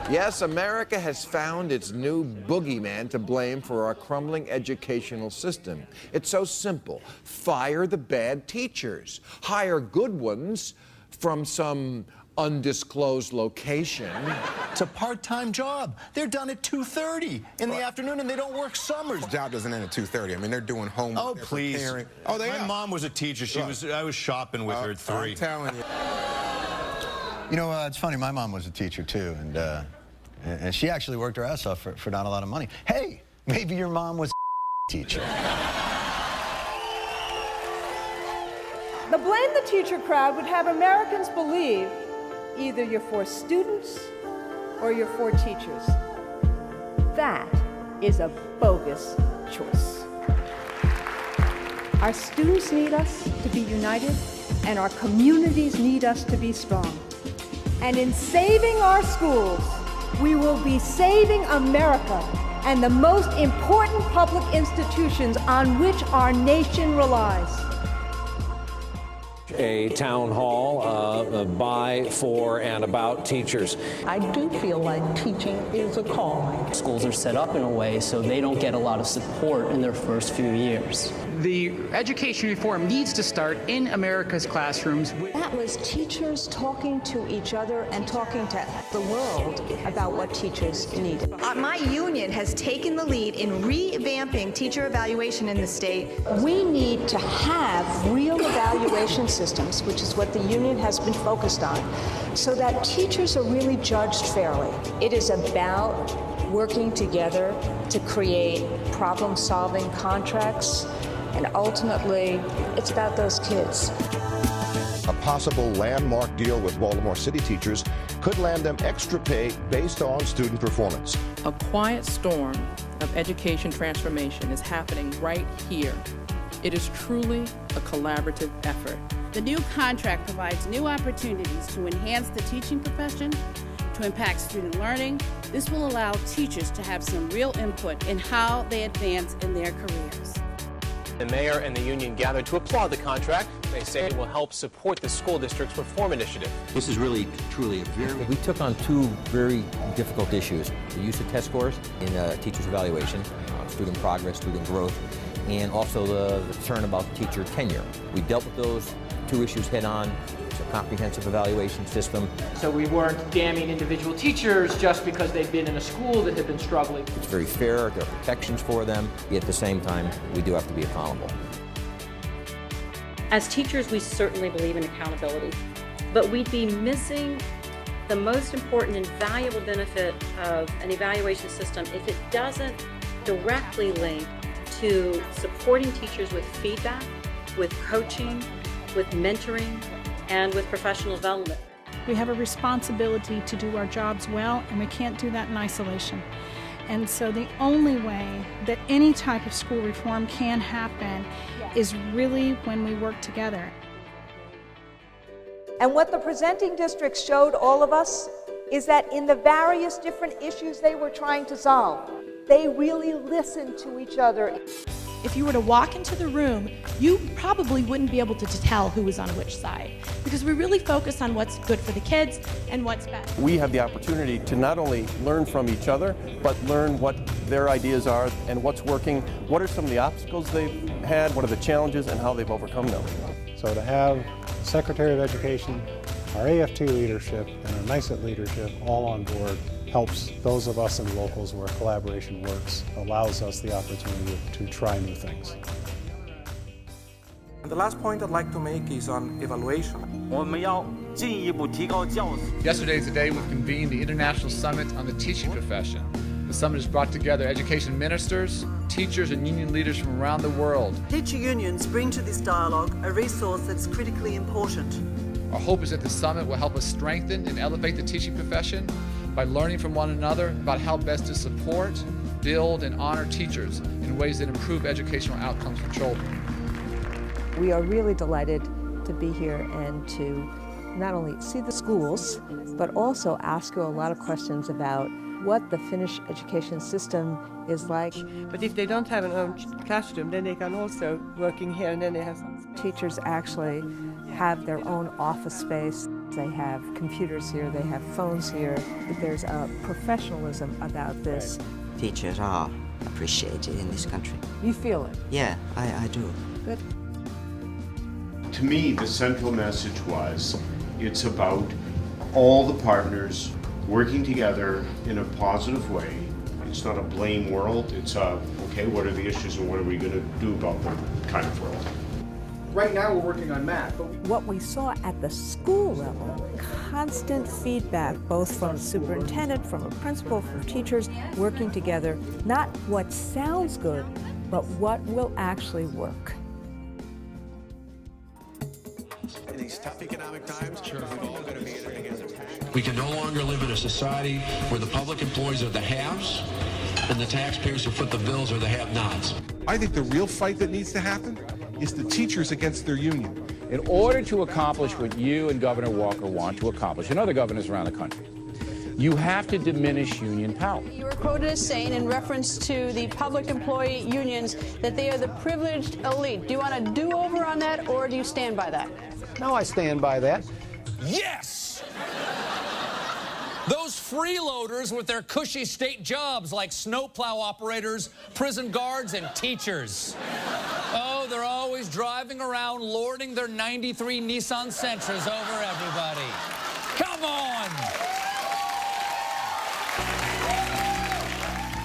Yes, America has found its new boogeyman to blame for our crumbling educational system. It's so simple. Fire the bad teachers. Hire good ones from some undisclosed location. It's a part-time job. They're done at 2:30 in the afternoon, and they don't work summers. The job doesn't end at 2:30. I mean, they're doing homework. Oh, please. Preparing. Oh, they My are. mom was a teacher. I was shopping with her at 3. I'm telling you. You know, it's funny. My mom was a teacher too, and she actually worked her ass off for not a lot of money. Hey, maybe your mom was a teacher. The Blame the Teacher crowd would have Americans believe either you're for students or you're for teachers. That is a bogus choice. Our students need us to be united, and our communities need us to be strong. And in saving our schools, we will be saving America and the most important public institutions on which our nation relies. A town hall by, for, and about teachers. I do feel like teaching is a calling. Schools are set up in a way so they don't get a lot of support in their first few years. The education reform needs to start in America's classrooms. That was teachers talking to each other and talking to the world about what teachers needed. My union has taken the lead in revamping teacher evaluation in the state. We need to have real evaluation systems, which is what the union has been focused on, so that teachers are really judged fairly. It is about working together to create problem-solving contracts, and ultimately, it's about those kids. A possible landmark deal with Baltimore City teachers could land them extra pay based on student performance. A quiet storm of education transformation is happening right here. It is truly a collaborative effort. The new contract provides new opportunities to enhance the teaching profession, to impact student learning. This will allow teachers to have some real input in how they advance in their careers. The mayor and the union gathered to applaud the contract. They say it will help support the school district's reform initiative. This is really, truly a very... We took on two very difficult issues. The use of test scores in teachers' evaluation, student progress, student growth, and also the concern about teacher tenure. We dealt with those two issues head on. It's a comprehensive evaluation system. So we weren't damning individual teachers just because they've been in a school that had been struggling. It's very fair, there are protections for them, yet at the same time, we do have to be accountable. As teachers, we certainly believe in accountability, but we'd be missing the most important and valuable benefit of an evaluation system if it doesn't directly link to supporting teachers with feedback, with coaching, with mentoring, and with professional development. We have a responsibility to do our jobs well, and we can't do that in isolation. And so the only way that any type of school reform can happen is really when we work together. And what the presenting districts showed all of us is that in the various different issues they were trying to solve, they really listened to each other. If you were to walk into the room, you probably wouldn't be able to tell who was on which side, because we really focus on what's good for the kids and what's best. We have the opportunity to not only learn from each other, but learn what their ideas are and what's working, what are some of the obstacles they've had, what are the challenges, and how they've overcome them. So to have Secretary of Education, our AFT leadership, and our NYSET leadership all on board helps those of us in locals where collaboration works, allows us the opportunity to try new things. And the last point I'd like to make is on evaluation. Yesterday is the day we've convened the International Summit on the Teaching Profession. The summit has brought together education ministers, teachers, and union leaders from around the world. Teacher unions bring to this dialogue a resource that's critically important. Our hope is that the summit will help us strengthen and elevate the teaching profession by learning from one another about how best to support, build, and honor teachers in ways that improve educational outcomes for children. We are really delighted to be here and to not only see the schools, but also ask you a lot of questions about what the Finnish education system is like. But if they don't have an own classroom, then they can also work in here, and then they have some space. Teachers actually have their own office space. They have computers here, they have phones here. There's a professionalism about this. Teachers are appreciated in this country. You feel it? Yeah, I do. Good. To me, the central message was it's about all the partners working together in a positive way. It's not a blame world, it's a, okay, what are the issues and what are we going to do about them kind of world. Right now we're working on math. What we saw at the school level, constant feedback, both from the superintendent, from a principal, from teachers, working together, not what sounds good, but what will actually work. In these tough economic times, we're all going to be in it together. We can no longer live in a society where the public employees are the haves and the taxpayers who foot the bills are the have-nots. I think the real fight that needs to happen is the teachers against their union. In order to accomplish what you and Governor Walker want to accomplish, and other governors around the country, you have to diminish union power. You were quoted as saying, in reference to the public employee unions, that they are the privileged elite. Do you want a do-over on that, or do you stand by that? No, I stand by that. Yes! Those freeloaders with their cushy state jobs like snowplow operators, prison guards, and teachers. Oh, they're always driving around lording their 93 Nissan Sentras over everybody. Come on!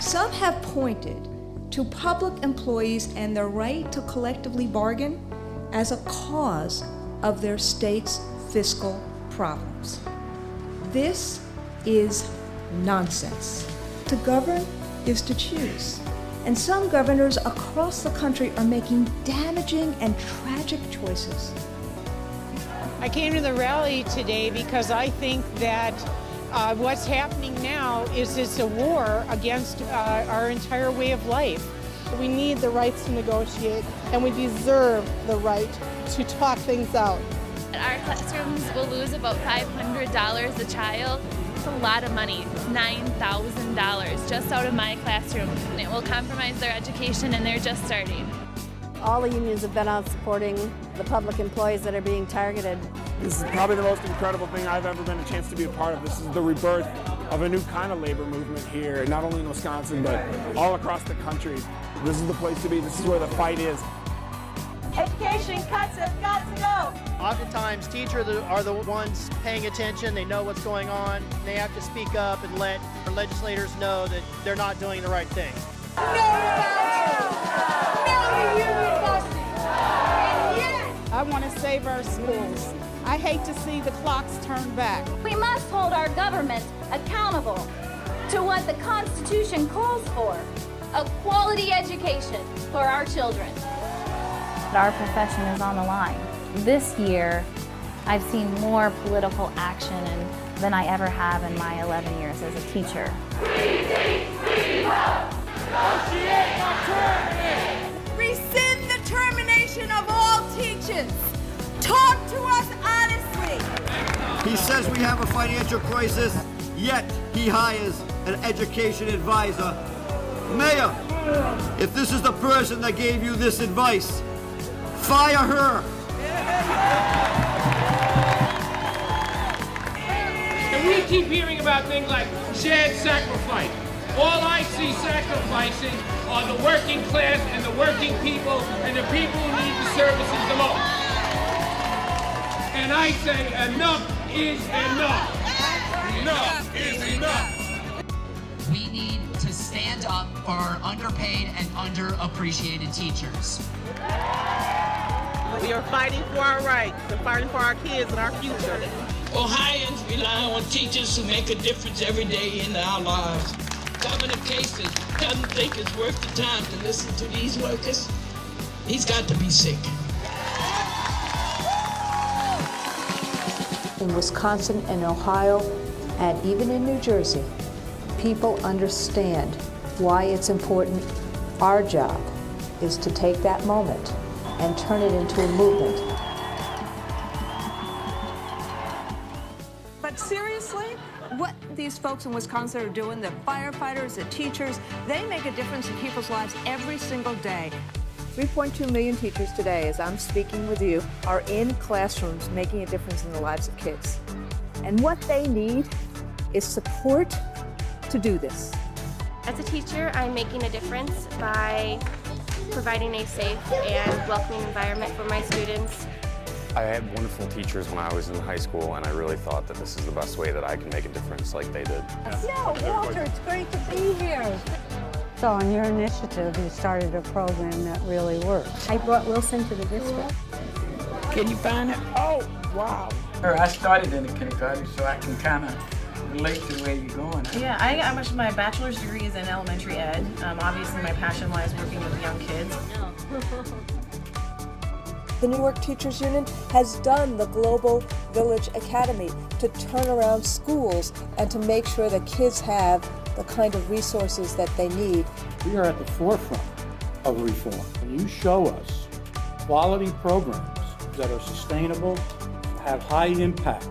Some have pointed to public employees and their right to collectively bargain as a cause of their state's fiscal problems. This is nonsense. To govern is to choose. And some governors across the country are making damaging and tragic choices. I came to the rally today because I think that what's happening now is it's a war against our entire way of life. We need the rights to negotiate, and we deserve the right to talk things out. Our classrooms will lose about $500 a child. It's a lot of money, $9,000 just out of my classroom. And it will compromise their education, and they're just starting. All the unions have been out supporting the public employees that are being targeted. This is probably the most incredible thing I've ever been a chance to be a part of. This is the rebirth of a new kind of labor movement here, not only in Wisconsin, but all across the country. This is the place to be. This is where the fight is. Education cuts have got to go. Oftentimes, teachers are the ones paying attention. They know what's going on. They have to speak up and let our legislators know that they're not doing the right thing. I want to save our schools. I hate to see the clocks turn back. We must hold our government accountable to what the Constitution calls for, a quality education for our children. Our profession is on the line. This year, I've seen more political action than I ever have in my 11 years as a teacher. Rescind the termination of all teachers. Talk to us honestly. He says we have a financial crisis, yet he hires an education advisor. Mayor, if this is the person that gave you this advice, fire her. And we keep hearing about things like shared sacrifice. All I see sacrificing are the working class and the working people and the people who need the services the most. And I say enough is enough. Enough is enough. We need to stand up for our underpaid and underappreciated teachers. We are fighting for our rights and fighting for our kids and our future. Ohioans rely on teachers who make a difference every day in our lives. Governor Kasich doesn't think it's worth the time to listen to these workers. He's got to be sick. In Wisconsin and Ohio, and even in New Jersey, people understand why it's important. Our job is to take that moment and turn it into a movement. But seriously, what these folks in Wisconsin are doing, the firefighters, the teachers, they make a difference in people's lives every single day. 3.2 million teachers today, as I'm speaking with you, are in classrooms making a difference in the lives of kids. And what they need is support to do this. As a teacher, I'm making a difference by providing a safe and welcoming environment for my students. I had wonderful teachers when I was in high school, and I really thought that this is the best way that I can make a difference like they did. Yeah, Walter, it's great to be here. So on your initiative, you started a program that really works. I brought Wilson to the district. Can you find it? Oh, wow. I started in the kindergarten, so I can kind of relate to where you're going. Yeah, my bachelor's degree is in elementary ed. Obviously, my passion lies working with young kids. The Newark Teachers Union has done the Global Village Academy to turn around schools and to make sure that kids have the kind of resources that they need. We are at the forefront of reform. When you show us quality programs that are sustainable, have high impact,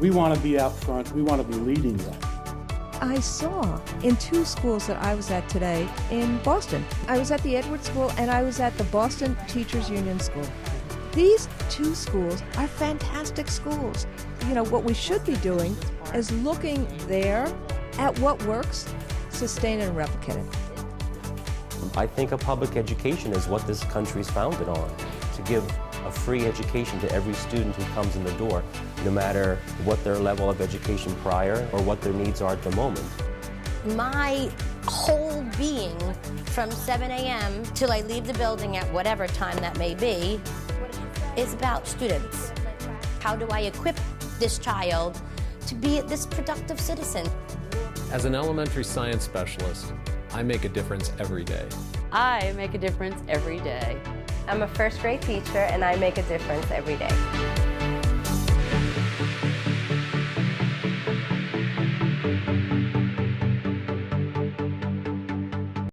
we want to be out front, we want to be leading them. I saw in 2 schools that I was at today in Boston. I was at the Edward School and I was at the Boston Teachers Union School. These 2 schools are fantastic schools. You know, what we should be doing is looking there at what works, sustain it and replicate it. I think a public education is what this country is founded on, to give a free education to every student who comes in the door, no matter what their level of education prior or what their needs are at the moment. My whole being from 7 a.m. till I leave the building at whatever time that may be is about students. How do I equip this child to be this productive citizen? As an elementary science specialist, I make a difference every day. I make a difference every day. I'm a first grade teacher and I make a difference every day.